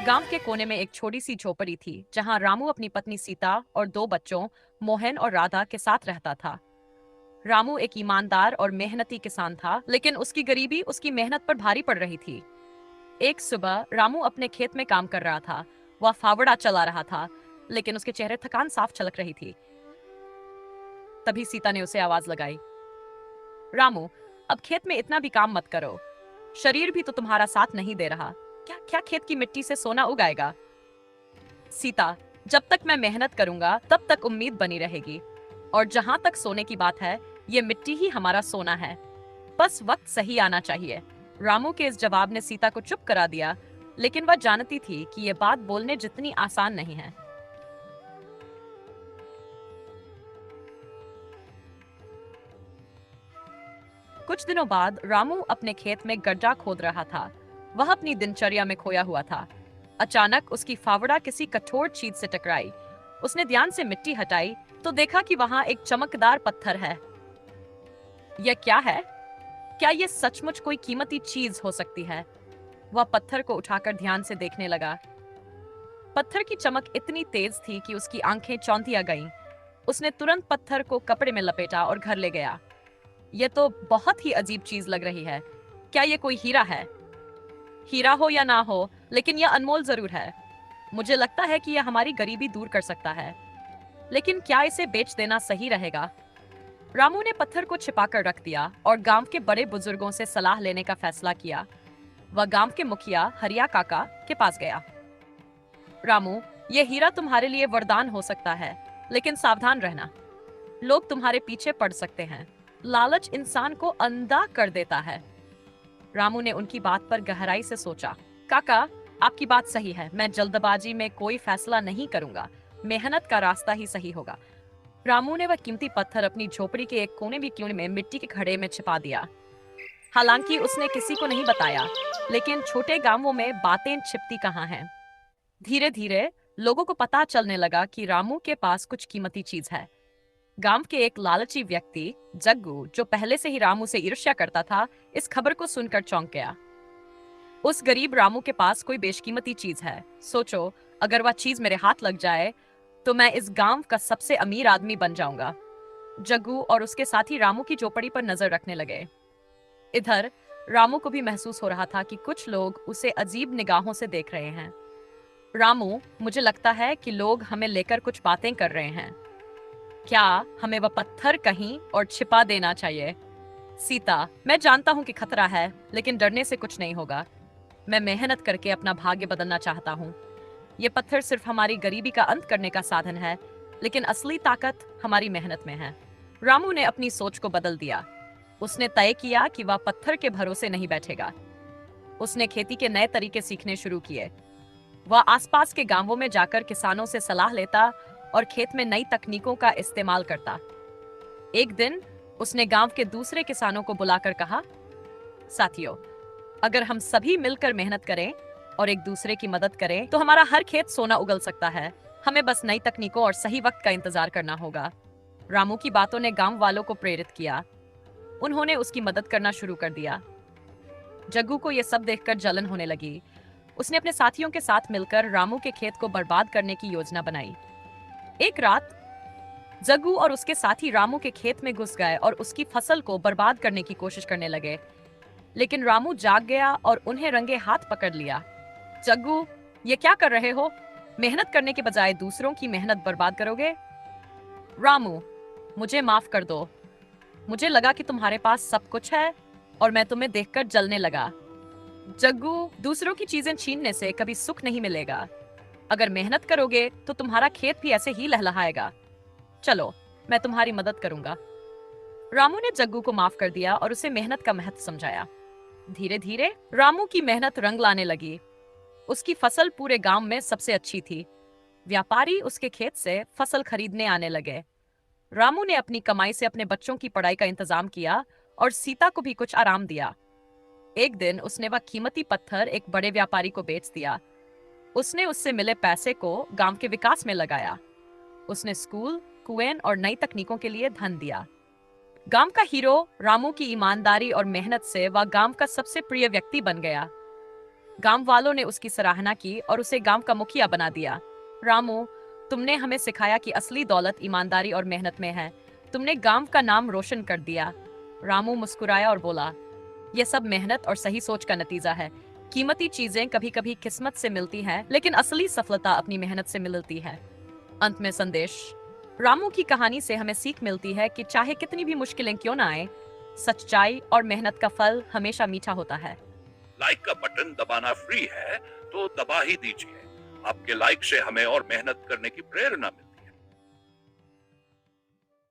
गांव के कोने में एक छोटी सी झोपड़ी थी जहां रामू अपनी पत्नी सीता और दो बच्चों मोहन और राधा के साथ रहता था। रामू एक ईमानदार और मेहनती किसान था, लेकिन उसकी गरीबी उसकी मेहनत पर भारी पड़ रही थी। एक सुबह रामू अपने खेत में काम कर रहा था। वह फावड़ा चला रहा था, लेकिन उसके चेहरे थकान साफ झलक रही थी। तभी सीता ने उसे आवाज लगाई, रामू, अब खेत में इतना भी काम मत करो। शरीर भी तो तुम्हारा साथ नहीं दे रहा। क्या क्या खेत की मिट्टी से सोना उगाएगा? सीता, जब तक मैं मेहनत करूंगा तब तक उम्मीद बनी रहेगी। और जहां तक सोने की बात है, ये मिट्टी ही हमारा सोना है। बस वक्त सही आना चाहिए। रामू के इस जवाब ने सीता को चुप करा दिया, लेकिन वह जानती थी कि यह बात बोलने जितनी आसान नहीं है। कुछ दिनों बाद रामू अपने खेत में गड्ढा खोद रहा था। वह अपनी दिनचर्या में खोया हुआ था। अचानक उसकी फावड़ा किसी कठोर चीज से टकराई। उसने ध्यान से मिट्टी हटाई तो देखा कि वहां एक चमकदार पत्थर है। यह क्या है? क्या यह सचमुच कोई कीमती चीज हो सकती है? वह पत्थर को उठाकर ध्यान से देखने लगा। पत्थर की चमक इतनी तेज थी कि उसकी आंखें चौंधिया गईं। उसने तुरंत पत्थर को कपड़े में लपेटा और घर ले गया। यह तो बहुत ही अजीब चीज लग रही है। क्या यह कोई हीरा है? हीरा हो या ना हो, लेकिन यह अनमोल जरूर है। मुझे लगता है कि यह हमारी गरीबी दूर कर सकता है, लेकिन क्या इसे बेच देना सही रहेगा? रामू ने पत्थर को छिपाकर रख दिया और गांव के बड़े बुजुर्गों से सलाह लेने का फैसला किया। वह गांव के मुखिया हरिया काका के पास गया। रामू, यह हीरा तुम्हारे लिए वरदान हो सकता है, लेकिन सावधान रहना। लोग तुम्हारे पीछे पड़ सकते हैं। लालच इंसान को अंधा कर देता है। रामू ने उनकी बात पर गहराई से सोचा। काका, आपकी बात सही है। मैं जल्दबाजी में कोई फैसला नहीं करूंगा। मेहनत का रास्ता ही सही होगा। रामू ने वह कीमती पत्थर अपनी झोपड़ी के एक कोने में मिट्टी के घड़े में छिपा दिया। हालांकि उसने किसी को नहीं बताया, लेकिन छोटे गांवों में बातें छिपती कहाँ हैं। धीरे धीरे लोगों को पता चलने लगा कि रामू के पास कुछ कीमती चीज है। गांव के एक लालची व्यक्ति जग्गू, जो पहले से ही रामू से ईर्ष्या करता था, इस खबर को सुनकर चौंक गया। उस गरीब रामू के पास कोई बेशकीमती चीज है। सोचो, अगर वह चीज मेरे हाथ लग जाए तो मैं इस गांव का सबसे अमीर आदमी बन जाऊंगा। जग्गू और उसके साथी रामू की झोपड़ी पर नजर रखने लगे। इधर रामू को भी महसूस हो रहा था कि कुछ लोग उसे अजीब निगाहों से देख रहे हैं। रामू, मुझे लगता है कि लोग हमें लेकर कुछ बातें कर रहे हैं। क्या हमें वह पत्थर कहीं और छिपा देना चाहिए? सीता, मैं जानता हूं कि खतरा है, लेकिन डरने से कुछ नहीं होगा। मैं मेहनत करके अपना भाग्य बदलना चाहता हूँ। ये पत्थर सिर्फ हमारी गरीबी का अंत करने का साधन है, लेकिन असली ताकत हमारी मेहनत में है। रामू ने अपनी सोच को बदल दिया। उसने तय किया कि वह पत्थर के भरोसे नहीं बैठेगा। उसने खेती के नए तरीके सीखने शुरू किए। वह आसपास के गांवों में जाकर किसानों से सलाह लेता और खेत में नई तकनीकों का इस्तेमाल करता। एक दिन उसने गांव के दूसरे किसानों को बुलाकर कहा, साथियों, अगर हम सभी मिलकर मेहनत करें और एक दूसरे की मदद करें तो हमारा हर खेत सोना उगल सकता है। हमें बस नई तकनीकों और सही वक्त का इंतजार करना होगा। रामू की बातों ने गांव वालों को प्रेरित किया। उन्होंने उसकी मदद करना शुरू कर दिया। जग्गू को यह सब देखकर जलन होने लगी। उसने अपने साथियों के साथ मिलकर रामू के खेत को बर्बाद करने की योजना बनाई। एक रात जग्गू और उसके साथी रामू के खेत में घुस गए और उसकी फसल को बर्बाद करने की कोशिश करने लगे, लेकिन रामू जाग गया और उन्हें रंगे हाथ पकड़ लिया। जग्गू, ये क्या कर रहे हो? मेहनत करने के बजाय दूसरों की मेहनत बर्बाद करोगे? रामू, मुझे माफ कर दो। मुझे लगा कि तुम्हारे पास सब कुछ है और मैं तुम्हें देखकर जलने लगा। जग्गू, दूसरों की चीजें छीनने से कभी सुख नहीं मिलेगा। अगर मेहनत करोगे तो तुम्हारा खेत भी ऐसे ही लहलहाएगा। चलो, मैं तुम्हारी मदद करूंगा। रामू ने जग्गू को माफ कर दिया और उसे मेहनत का महत्व समझाया। धीरे धीरे रामू की मेहनत रंग लाने लगी। उसकी फसल पूरे गांव में सबसे अच्छी थी। व्यापारी उसके खेत से फसल खरीदने आने लगे। रामू ने अपनी कमाई से अपने बच्चों की पढ़ाई का इंतजाम किया और सीता को भी कुछ आराम दिया। एक दिन उसने वह कीमती पत्थर एक बड़े व्यापारी को बेच दिया। उसने उससे मिले पैसे को गांव के विकास में लगाया। उसने स्कूल, कुएं और नई तकनीकों के लिए धन दिया। गांव का हीरो रामू की ईमानदारी और मेहनत से वह गांव का सबसे प्रिय व्यक्ति बन गया। गांव वालों ने उसकी सराहना की और उसे गांव का मुखिया बना दिया। रामू, तुमने हमें सिखाया कि असली दौलत ईमानदारी और मेहनत में है। तुमने गांव का नाम रोशन कर दिया। रामू मुस्कुराया और बोला, यह सब मेहनत और सही सोच का नतीजा है। कीमती चीजें कभी कभी किस्मत से मिलती हैं, लेकिन असली सफलता अपनी मेहनत से मिलती है। अंत में संदेश, रामू की कहानी से हमें सीख मिलती है कि चाहे कितनी भी मुश्किलें क्यों ना आए, सच्चाई और मेहनत का फल हमेशा मीठा होता है। लाइक का बटन दबाना फ्री है, तो दबा ही दीजिए। आपके लाइक से हमें और मेहनत करने की प्रेरणा मिलती है।